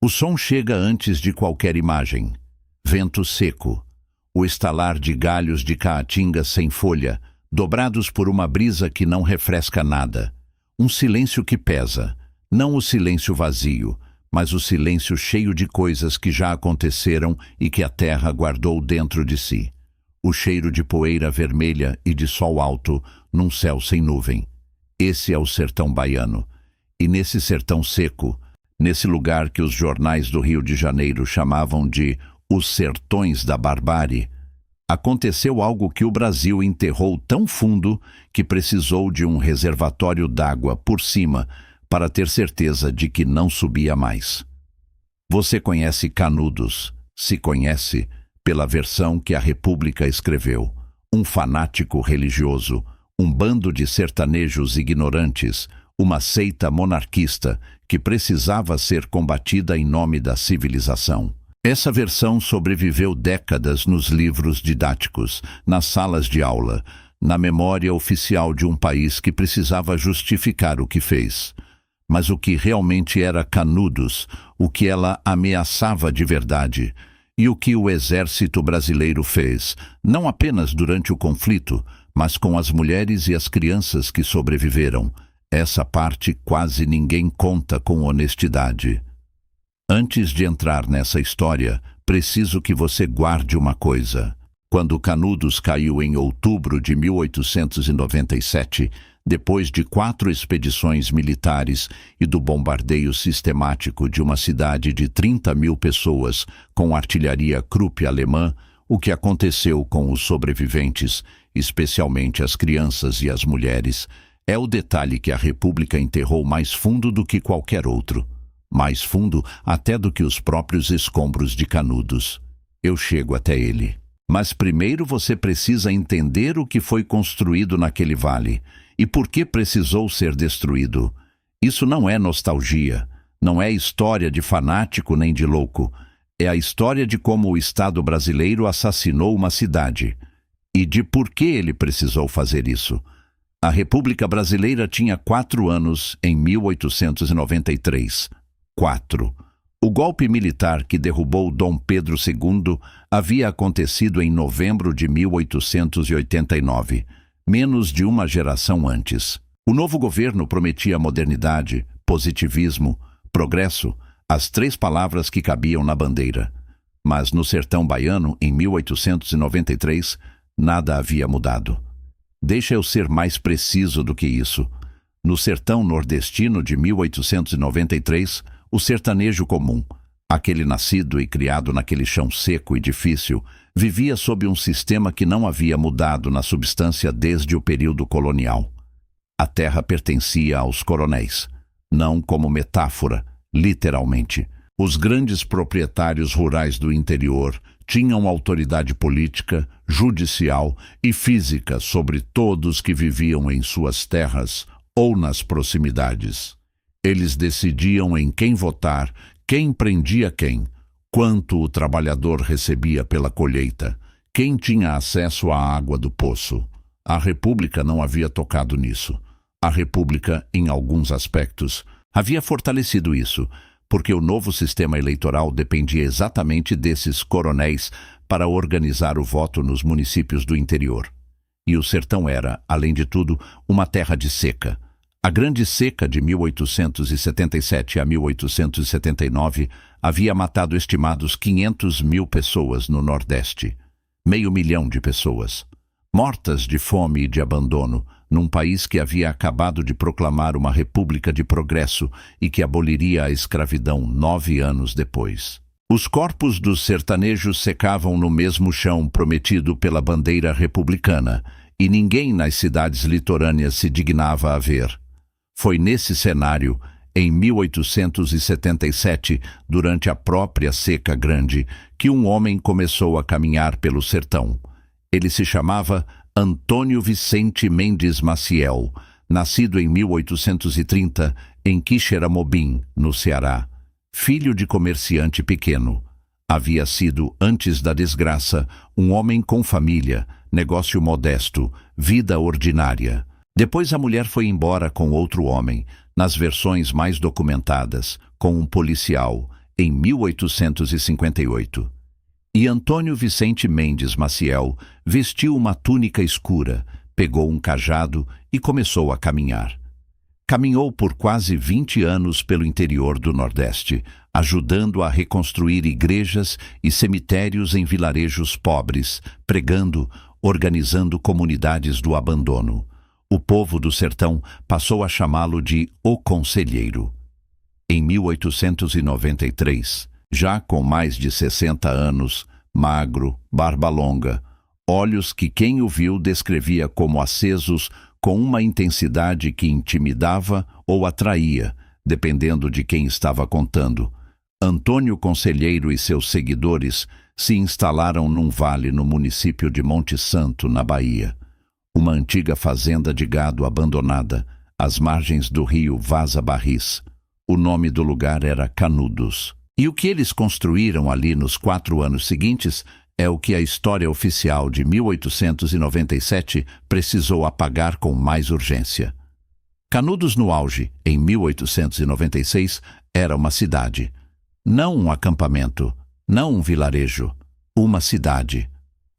O som chega antes de qualquer imagem. Vento seco. O estalar de galhos de caatinga sem folha, dobrados por uma brisa que não refresca nada. Um silêncio que pesa. Não o silêncio vazio, mas o silêncio cheio de coisas que já aconteceram e que a terra guardou dentro de si. O cheiro de poeira vermelha e de sol alto num céu sem nuvem. Esse é o sertão baiano. E nesse sertão seco, nesse lugar que os jornais do Rio de Janeiro chamavam de os sertões da barbárie, aconteceu algo que o Brasil enterrou tão fundo que precisou de um reservatório d'água por cima para ter certeza de que não subia mais. Você conhece Canudos, se conhece pela versão que a República escreveu. Um fanático religioso, um bando de sertanejos ignorantes, uma seita monarquista que precisava ser combatida em nome da civilização. Essa versão sobreviveu décadas nos livros didáticos, nas salas de aula, na memória oficial de um país que precisava justificar o que fez. Mas o que realmente era Canudos, o que ela ameaçava de verdade, e o que o exército brasileiro fez, não apenas durante o conflito, mas com as mulheres e as crianças que sobreviveram. Essa parte quase ninguém conta com honestidade. Antes de entrar nessa história, preciso que você guarde uma coisa. Quando Canudos caiu em outubro de 1897, depois de 4 expedições militares e do bombardeio sistemático de uma cidade de 30 mil pessoas com artilharia Krupp alemã, o que aconteceu com os sobreviventes, especialmente as crianças e as mulheres, é o detalhe que a República enterrou mais fundo do que qualquer outro. Mais fundo até do que os próprios escombros de Canudos. Eu chego até ele. Mas primeiro você precisa entender o que foi construído naquele vale e por que precisou ser destruído. Isso não é nostalgia, não é história de fanático nem de louco. É a história de como o Estado brasileiro assassinou uma cidade e de por que ele precisou fazer isso. A República Brasileira tinha 4 anos em 1893. 4. O golpe militar que derrubou Dom Pedro II havia acontecido em novembro de 1889, menos de uma geração antes. O novo governo prometia modernidade, positivismo, progresso, as 3 palavras que cabiam na bandeira. Mas no sertão baiano, em 1893, nada havia mudado. Deixa eu ser mais preciso do que isso. No sertão nordestino de 1893, o sertanejo comum, aquele nascido e criado naquele chão seco e difícil, vivia sob um sistema que não havia mudado na substância desde o período colonial. A terra pertencia aos coronéis, não como metáfora, literalmente. Os grandes proprietários rurais do interior tinham autoridade política, judicial e física sobre todos que viviam em suas terras ou nas proximidades. Eles decidiam em quem votar, quem prendia quem, quanto o trabalhador recebia pela colheita, quem tinha acesso à água do poço. A República não havia tocado nisso. A República, em alguns aspectos, havia fortalecido isso, porque o novo sistema eleitoral dependia exatamente desses coronéis para organizar o voto nos municípios do interior. E o sertão era, além de tudo, uma terra de seca. A Grande Seca de 1877 a 1879 havia matado estimados 500 mil pessoas no Nordeste. 500 mil de pessoas. Mortas de fome e de abandono, num país que havia acabado de proclamar uma república de progresso e que aboliria a escravidão 9 anos depois. Os corpos dos sertanejos secavam no mesmo chão prometido pela bandeira republicana, e ninguém nas cidades litorâneas se dignava a ver. Foi nesse cenário, em 1877, durante a própria Seca Grande, que um homem começou a caminhar pelo sertão. Ele se chamava Antônio Vicente Mendes Maciel, nascido em 1830 em Quixeramobim, no Ceará. Filho de comerciante pequeno. Havia sido, antes da desgraça, um homem com família, negócio modesto, vida ordinária. Depois a mulher foi embora com outro homem, nas versões mais documentadas, com um policial, em 1858. E Antônio Vicente Mendes Maciel vestiu uma túnica escura, pegou um cajado e começou a caminhar. Caminhou por quase 20 anos pelo interior do Nordeste, ajudando a reconstruir igrejas e cemitérios em vilarejos pobres, pregando, organizando comunidades do abandono. O povo do sertão passou a chamá-lo de O Conselheiro. Em 1893, já com mais de 60 anos, magro, barba longa, olhos que quem o viu descrevia como acesos com uma intensidade que intimidava ou atraía, dependendo de quem estava contando, Antônio Conselheiro e seus seguidores se instalaram num vale no município de Monte Santo, na Bahia. Uma antiga fazenda de gado abandonada, às margens do rio Vaza Barris. O nome do lugar era Canudos. E o que eles construíram ali nos 4 anos seguintes é o que a história oficial de 1897 precisou apagar com mais urgência. Canudos no auge, em 1896, era uma cidade. Não um acampamento, não um vilarejo, uma cidade.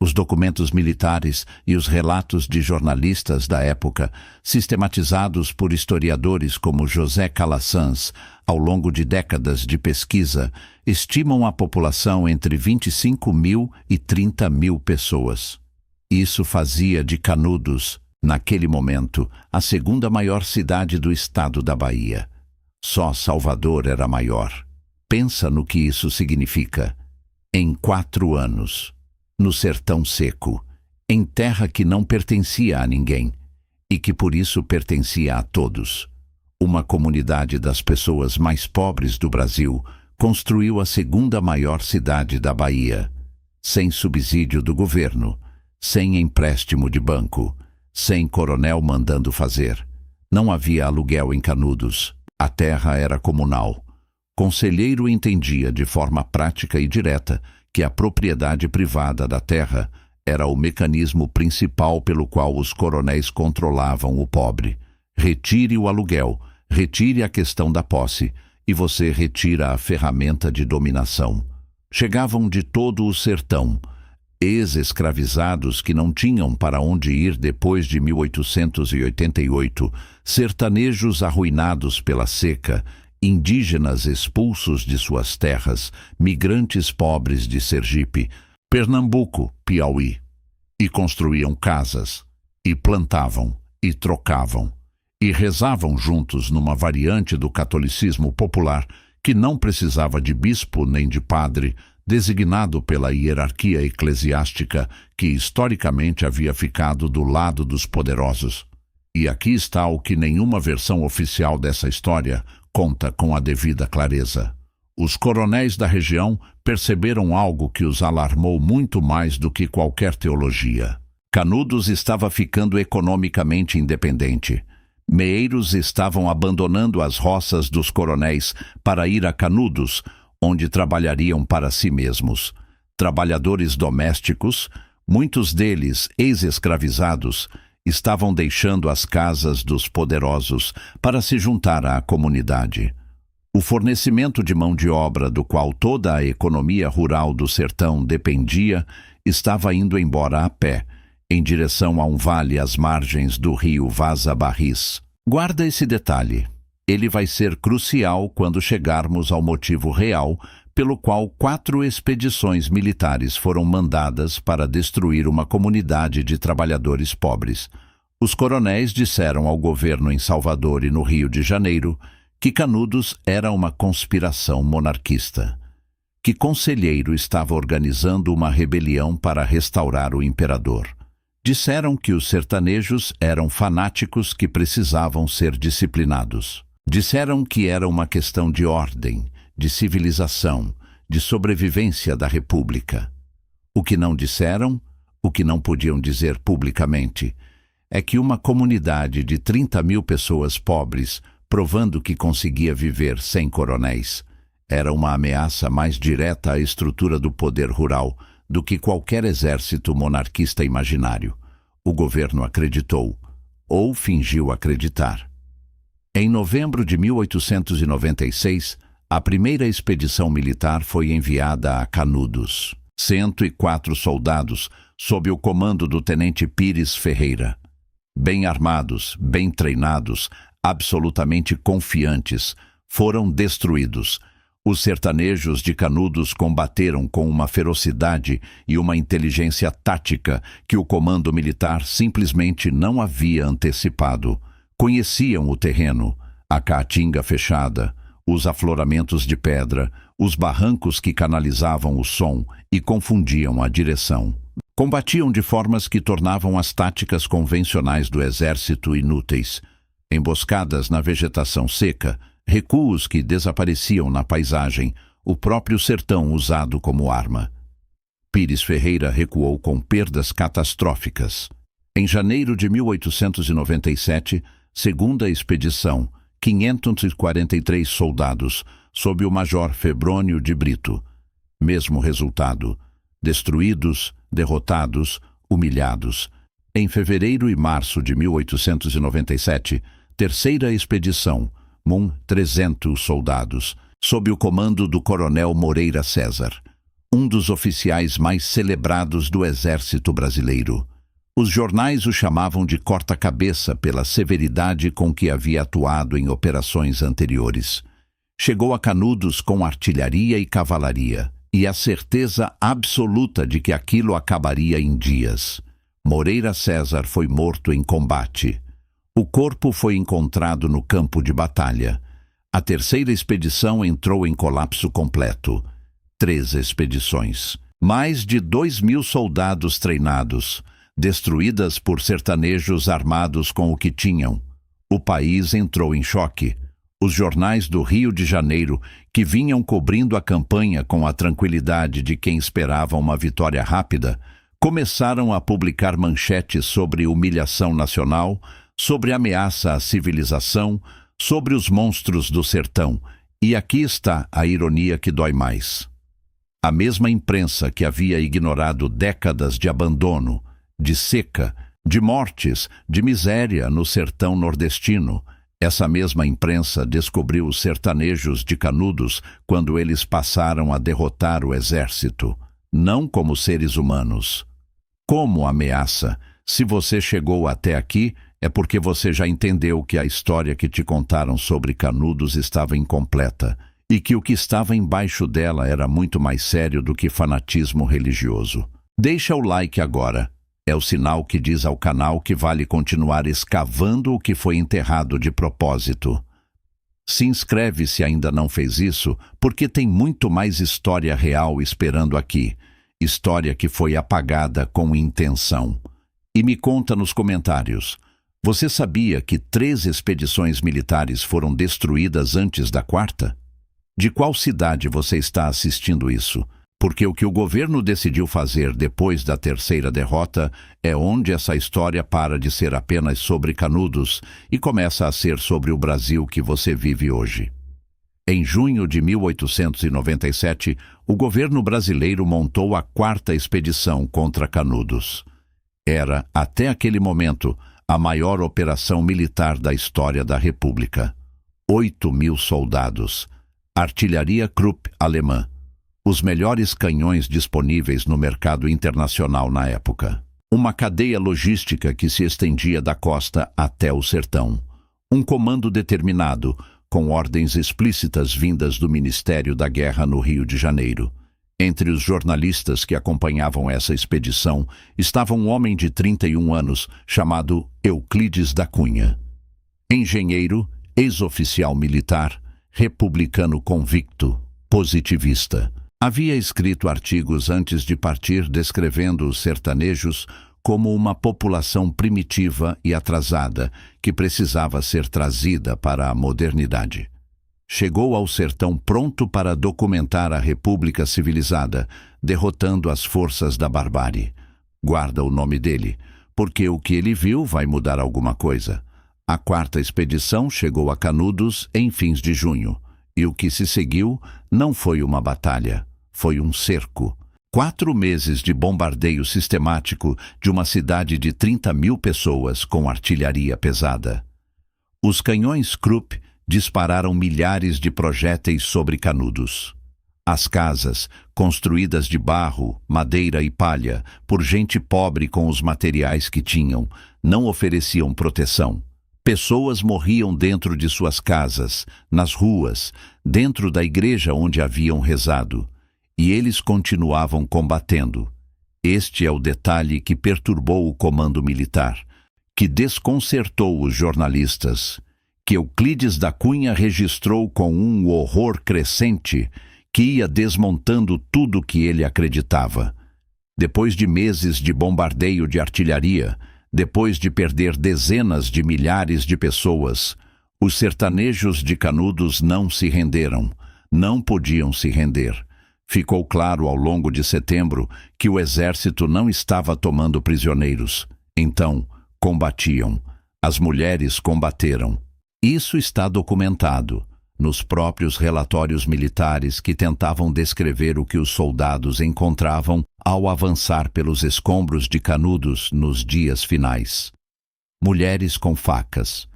Os documentos militares e os relatos de jornalistas da época, sistematizados por historiadores como José Calazans, ao longo de décadas de pesquisa, estimam a população entre 25 mil e 30 mil pessoas. Isso fazia de Canudos, naquele momento, a segunda maior cidade do estado da Bahia. Só Salvador era maior. Pensa no que isso significa. Em 4 anos, no sertão seco, em terra que não pertencia a ninguém e que por isso pertencia a todos. Uma comunidade das pessoas mais pobres do Brasil construiu a segunda maior cidade da Bahia, sem subsídio do governo, sem empréstimo de banco, sem coronel mandando fazer. Não havia aluguel em Canudos, a terra era comunal. Conselheiro entendia de forma prática e direta que a propriedade privada da terra era o mecanismo principal pelo qual os coronéis controlavam o pobre. Retire o aluguel, retire a questão da posse, e você retira a ferramenta de dominação. Chegavam de todo o sertão, ex-escravizados que não tinham para onde ir depois de 1888, sertanejos arruinados pela seca, indígenas expulsos de suas terras, migrantes pobres de Sergipe, Pernambuco, Piauí, e construíam casas, e plantavam, e trocavam, e rezavam juntos numa variante do catolicismo popular que não precisava de bispo nem de padre, designado pela hierarquia eclesiástica que historicamente havia ficado do lado dos poderosos. E aqui está o que nenhuma versão oficial dessa história conta com a devida clareza. Os coronéis da região perceberam algo que os alarmou muito mais do que qualquer teologia. Canudos estava ficando economicamente independente. Meeiros estavam abandonando as roças dos coronéis para ir a Canudos, onde trabalhariam para si mesmos. Trabalhadores domésticos, muitos deles ex-escravizados, estavam deixando as casas dos poderosos para se juntar à comunidade. O fornecimento de mão de obra do qual toda a economia rural do sertão dependia estava indo embora a pé, em direção a um vale às margens do rio Vaza Barris. Guarda esse detalhe. Ele vai ser crucial quando chegarmos ao motivo real pelo qual 4 expedições militares foram mandadas para destruir uma comunidade de trabalhadores pobres. Os coronéis disseram ao governo em Salvador e no Rio de Janeiro que Canudos era uma conspiração monarquista, que Conselheiro estava organizando uma rebelião para restaurar o imperador. Disseram que os sertanejos eram fanáticos que precisavam ser disciplinados. Disseram que era uma questão de ordem, de civilização, de sobrevivência da República. O que não disseram, o que não podiam dizer publicamente, é que uma comunidade de 30 mil pessoas pobres, provando que conseguia viver sem coronéis, era uma ameaça mais direta à estrutura do poder rural do que qualquer exército monarquista imaginário. O governo acreditou, ou fingiu acreditar. Em novembro de 1896, A primeira expedição militar foi enviada a Canudos. 104 soldados, sob o comando do tenente Pires Ferreira. Bem armados, bem treinados, absolutamente confiantes, foram destruídos. Os sertanejos de Canudos combateram com uma ferocidade e uma inteligência tática que o comando militar simplesmente não havia antecipado. Conheciam o terreno, a caatinga fechada, os afloramentos de pedra, os barrancos que canalizavam o som e confundiam a direção. Combatiam de formas que tornavam as táticas convencionais do exército inúteis. Emboscadas na vegetação seca, recuos que desapareciam na paisagem, o próprio sertão usado como arma. Pires Ferreira recuou com perdas catastróficas. Em janeiro de 1897, segunda expedição, 543 soldados, sob o major Febrônio de Brito. Mesmo resultado: destruídos, derrotados, humilhados. Em fevereiro e março de 1897, terceira expedição, 300 soldados, sob o comando do coronel Moreira César, um dos oficiais mais celebrados do exército brasileiro. Os jornais o chamavam de corta-cabeça pela severidade com que havia atuado em operações anteriores. Chegou a Canudos com artilharia e cavalaria, e a certeza absoluta de que aquilo acabaria em dias. Moreira César foi morto em combate. O corpo foi encontrado no campo de batalha. A terceira expedição entrou em colapso completo. 3 expedições. Mais de 2.000 soldados treinados, destruídas por sertanejos armados com o que tinham. O país entrou em choque. Os jornais do Rio de Janeiro, que vinham cobrindo a campanha com a tranquilidade de quem esperava uma vitória rápida, começaram a publicar manchetes sobre humilhação nacional, sobre ameaça à civilização, sobre os monstros do sertão. E aqui está a ironia que dói mais. A mesma imprensa que havia ignorado décadas de abandono, de seca, de mortes, de miséria no sertão nordestino, essa mesma imprensa descobriu os sertanejos de Canudos quando eles passaram a derrotar o exército, não como seres humanos. Como ameaça, se você chegou até aqui, é porque você já entendeu que a história que te contaram sobre Canudos estava incompleta e que o que estava embaixo dela era muito mais sério do que fanatismo religioso. Deixa o like agora. É o sinal que diz ao canal que vale continuar escavando o que foi enterrado de propósito. Se inscreve se ainda não fez isso, porque tem muito mais história real esperando aqui. História que foi apagada com intenção. E me conta nos comentários. Você sabia que 3 expedições militares foram destruídas antes da 4ª? De qual cidade você está assistindo isso? Porque o que o governo decidiu fazer depois da terceira derrota é onde essa história para de ser apenas sobre Canudos e começa a ser sobre o Brasil que você vive hoje. Em junho de 1897, o governo brasileiro montou a 4ª expedição contra Canudos. Era, até aquele momento, a maior operação militar da história da República. 8.000 soldados, artilharia Krupp alemã, os melhores canhões disponíveis no mercado internacional na época. Uma cadeia logística que se estendia da costa até o sertão. Um comando determinado, com ordens explícitas vindas do Ministério da Guerra no Rio de Janeiro. Entre os jornalistas que acompanhavam essa expedição estava um homem de 31 anos chamado Euclides da Cunha. Engenheiro, ex-oficial militar, republicano convicto, positivista. Havia escrito artigos antes de partir descrevendo os sertanejos como uma população primitiva e atrasada que precisava ser trazida para a modernidade. Chegou ao sertão pronto para documentar a República civilizada, derrotando as forças da barbárie. Guarda o nome dele, porque o que ele viu vai mudar alguma coisa. A 4ª expedição chegou a Canudos em fins de junho, e o que se seguiu não foi uma batalha. Foi um cerco. 4 meses de bombardeio sistemático de uma cidade de 30.000 pessoas com artilharia pesada. Os canhões Krupp dispararam milhares de projéteis sobre Canudos. As casas, construídas de barro, madeira e palha, por gente pobre com os materiais que tinham, não ofereciam proteção. Pessoas morriam dentro de suas casas, nas ruas, dentro da igreja onde haviam rezado. E eles continuavam combatendo. Este é o detalhe que perturbou o comando militar, que desconcertou os jornalistas, que Euclides da Cunha registrou com um horror crescente que ia desmontando tudo o que ele acreditava. Depois de meses de bombardeio de artilharia, depois de perder dezenas de milhares de pessoas, os sertanejos de Canudos não se renderam, não podiam se render. Ficou claro ao longo de setembro que o exército não estava tomando prisioneiros. Então, combatiam. As mulheres combateram. Isso está documentado nos próprios relatórios militares que tentavam descrever o que os soldados encontravam ao avançar pelos escombros de Canudos nos dias finais. Mulheres com facas.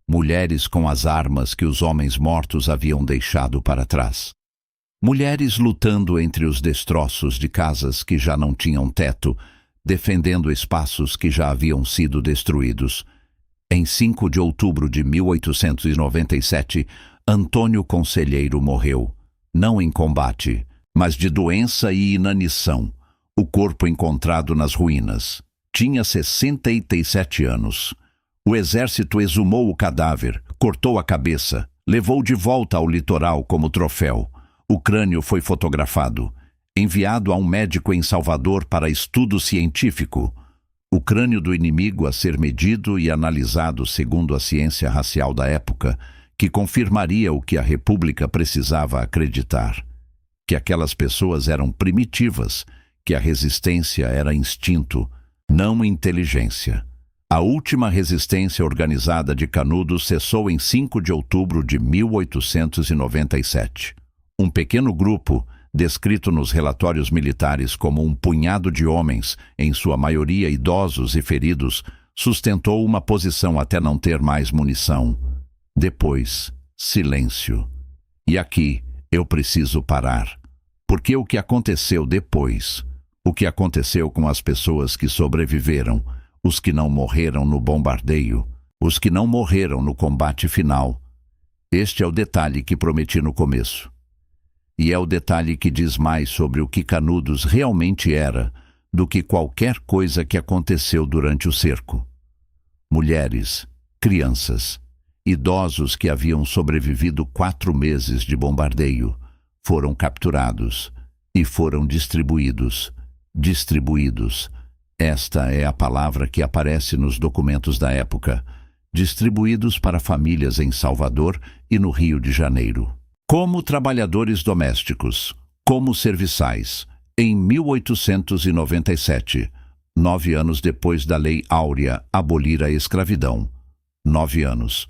Mulheres com as armas que os homens mortos haviam deixado para trás. Mulheres lutando entre os destroços de casas que já não tinham teto, defendendo espaços que já haviam sido destruídos. Em 5 de outubro de 1897, Antônio Conselheiro morreu, não em combate, mas de doença e inanição. O corpo encontrado nas ruínas. Tinha 67 anos. O exército exumou o cadáver, cortou a cabeça, levou de volta ao litoral como troféu. O crânio foi fotografado, enviado a um médico em Salvador para estudo científico. O crânio do inimigo a ser medido e analisado segundo a ciência racial da época, que confirmaria o que a República precisava acreditar: que aquelas pessoas eram primitivas, que a resistência era instinto, não inteligência. A última resistência organizada de Canudos cessou em 5 de outubro de 1897. Um pequeno grupo, descrito nos relatórios militares como um punhado de homens, em sua maioria idosos e feridos, sustentou uma posição até não ter mais munição. Depois, silêncio. E aqui eu preciso parar. Porque o que aconteceu depois, o que aconteceu com as pessoas que sobreviveram, os que não morreram no bombardeio, os que não morreram no combate final, este é o detalhe que prometi no começo. E é o detalhe que diz mais sobre o que Canudos realmente era do que qualquer coisa que aconteceu durante o cerco. Mulheres, crianças, idosos que haviam sobrevivido 4 meses de bombardeio foram capturados e foram distribuídos. Esta é a palavra que aparece nos documentos da época. Distribuídos para famílias em Salvador e no Rio de Janeiro. Como trabalhadores domésticos, como serviçais, em 1897, 9 anos depois da Lei Áurea abolir a escravidão. 9 anos.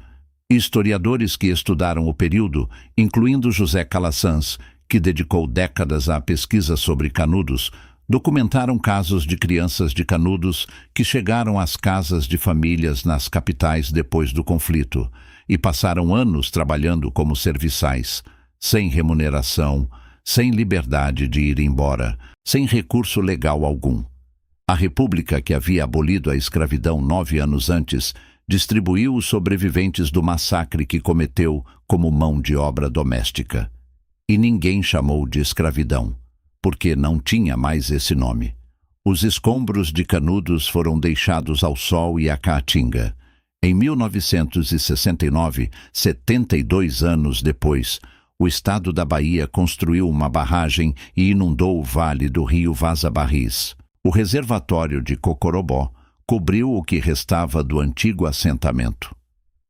Historiadores que estudaram o período, incluindo José Calazans, que dedicou décadas à pesquisa sobre Canudos, documentaram casos de crianças de Canudos que chegaram às casas de famílias nas capitais depois do conflito e passaram anos trabalhando como serviçais, sem remuneração, sem liberdade de ir embora, sem recurso legal algum. A República, que havia abolido a escravidão 9 anos antes, distribuiu os sobreviventes do massacre que cometeu como mão de obra doméstica. E ninguém chamou de escravidão, porque não tinha mais esse nome. Os escombros de Canudos foram deixados ao sol e à caatinga. Em 1969, 72 anos depois, o estado da Bahia construiu uma barragem e inundou o vale do rio Vaza Barris. O reservatório de Cocorobó cobriu o que restava do antigo assentamento.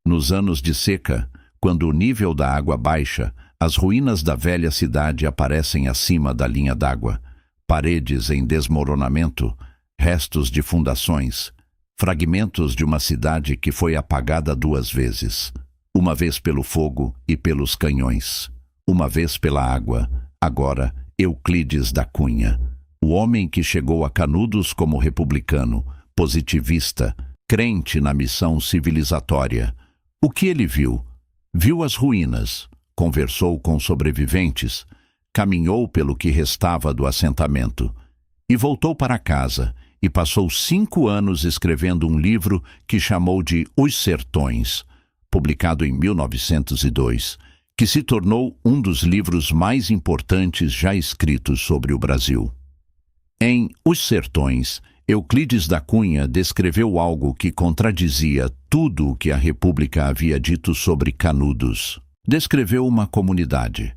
Nos anos de seca, quando o nível da água baixa, as ruínas da velha cidade aparecem acima da linha d'água. Paredes em desmoronamento, restos de fundações, fragmentos de uma cidade que foi apagada 2 vezes. Uma vez pelo fogo e pelos canhões. Uma vez pela água. Agora, Euclides da Cunha. O homem que chegou a Canudos como republicano, positivista, crente na missão civilizatória. O que ele viu? Viu as ruínas, conversou com sobreviventes, caminhou pelo que restava do assentamento e voltou para casa e passou 5 anos escrevendo um livro que chamou de Os Sertões, publicado em 1902, que se tornou um dos livros mais importantes já escritos sobre o Brasil. Em Os Sertões, Euclides da Cunha descreveu algo que contradizia tudo o que a República havia dito sobre Canudos. Descreveu uma comunidade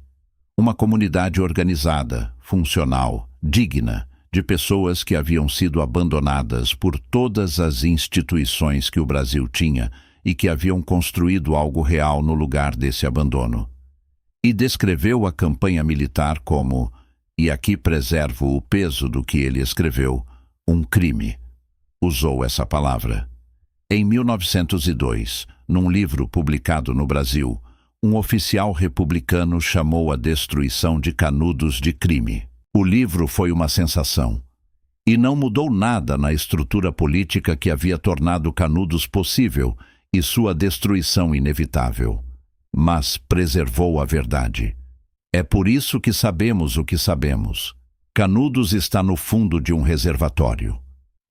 organizada, funcional, digna, de pessoas que haviam sido abandonadas por todas as instituições que o Brasil tinha e que haviam construído algo real no lugar desse abandono. E descreveu a campanha militar como, e aqui preservo o peso do que ele escreveu, um crime. Usou essa palavra. Em 1902, num livro publicado no Brasil, um oficial republicano chamou a destruição de Canudos de crime. O livro foi uma sensação. E não mudou nada na estrutura política que havia tornado Canudos possível e sua destruição inevitável. Mas preservou a verdade. É por isso que sabemos o que sabemos. Canudos está no fundo de um reservatório.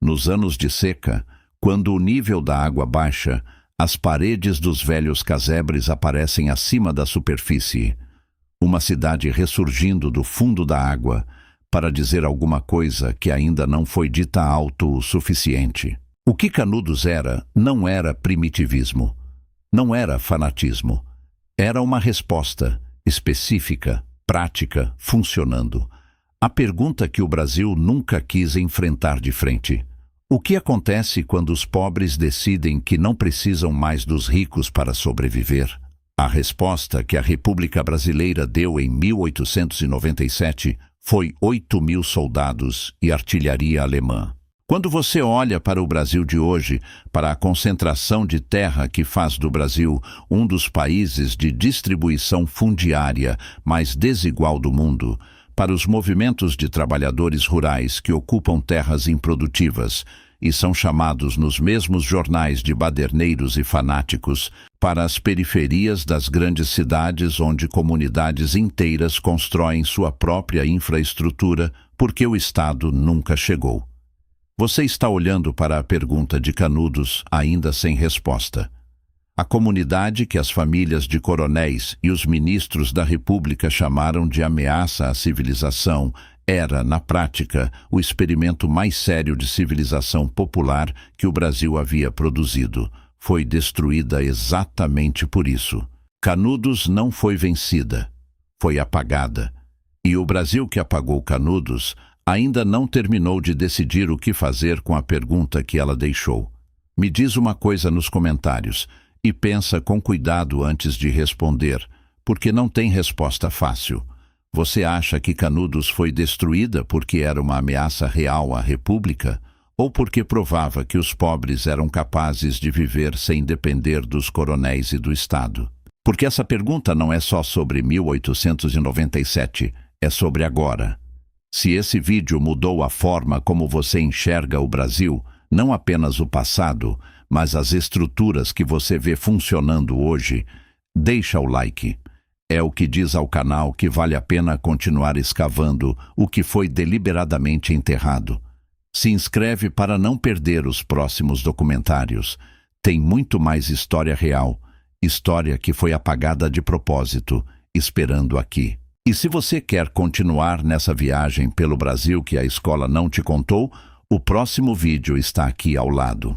Nos anos de seca, quando o nível da água baixa, as paredes dos velhos casebres aparecem acima da superfície. Uma cidade ressurgindo do fundo da água para dizer alguma coisa que ainda não foi dita alto o suficiente. O que Canudos era, não era primitivismo. Não era fanatismo. Era uma resposta específica, prática, funcionando. A pergunta que o Brasil nunca quis enfrentar de frente. O que acontece quando os pobres decidem que não precisam mais dos ricos para sobreviver? A resposta que a República Brasileira deu em 1897 foi 8.000 soldados e artilharia alemã. Quando você olha para o Brasil de hoje, para a concentração de terra que faz do Brasil um dos países de distribuição fundiária mais desigual do mundo, para os movimentos de trabalhadores rurais que ocupam terras improdutivas e são chamados nos mesmos jornais de baderneiros e fanáticos, para as periferias das grandes cidades onde comunidades inteiras constroem sua própria infraestrutura porque o Estado nunca chegou. Você está olhando para a pergunta de Canudos ainda sem resposta. A comunidade que as famílias de coronéis e os ministros da República chamaram de ameaça à civilização era, na prática, o experimento mais sério de civilização popular que o Brasil havia produzido. Foi destruída exatamente por isso. Canudos não foi vencida, foi apagada. E o Brasil que apagou Canudos ainda não terminou de decidir o que fazer com a pergunta que ela deixou. Me diz uma coisa nos comentários e pensa com cuidado antes de responder, porque não tem resposta fácil. Você acha que Canudos foi destruída porque era uma ameaça real à República ou porque provava que os pobres eram capazes de viver sem depender dos coronéis e do Estado? Porque essa pergunta não é só sobre 1897, é sobre agora. Se esse vídeo mudou a forma como você enxerga o Brasil, não apenas o passado, mas as estruturas que você vê funcionando hoje, deixa o like. É o que diz ao canal que vale a pena continuar escavando o que foi deliberadamente enterrado. Se inscreve para não perder os próximos documentários. Tem muito mais história real, história que foi apagada de propósito, esperando aqui. E se você quer continuar nessa viagem pelo Brasil que a escola não te contou, o próximo vídeo está aqui ao lado.